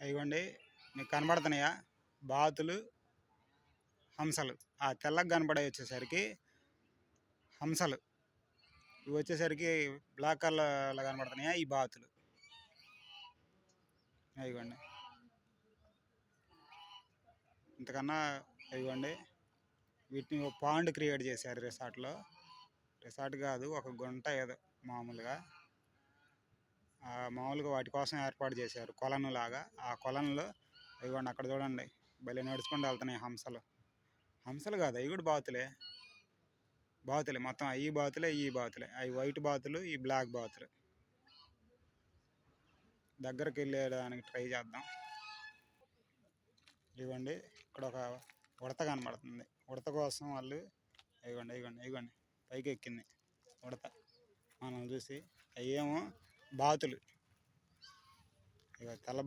ఇవ్వండి మీకు కనబడుతున్నాయా? బాతులు, హంసలు. ఆ తెల్లగా కనబడే వచ్చేసరికి హంసలు. ఇవి వచ్చేసరికి బ్లాక్ కలర్లో కనబడుతున్నాయా? ఈ బాతులు. ఇవ్వండి ఇంతకన్నా. ఇవ్వండి వీటిని ఒక పాండ్ క్రియేట్ చేశారు రిసార్ట్లో. రిసార్ట్ కాదు, ఒక గుంట ఏదో మామూలుగా మామూలుగా వాటి కోసం ఏర్పాటు చేశారు కొలను లాగా. ఆ కొలంలో ఇవ్వండి అక్కడ చూడండి భలే నడుచుకుంటూ వెళ్తున్నాయి హంసలు. హంసలు కాదు, అవి కూడా బాతులే. బాతులే మొత్తం, అవి బాతులే, ఈ బాతులే. అవి వైట్ బాతులు, ఈ బ్లాక్ బాతులు. దగ్గరికి వెళ్ళేదానికి ట్రై చేద్దాం. ఇవ్వండి ఇక్కడ ఒక ఉడత కనబడుతుంది. ఉడత కోసం వాళ్ళు ఇవ్వండి ఇవ్వండి ఇవ్వండి పైకి ఎక్కింది ఉడత మనం చూసి. అయ్యేమో బాతులు. ఇక తెల్ల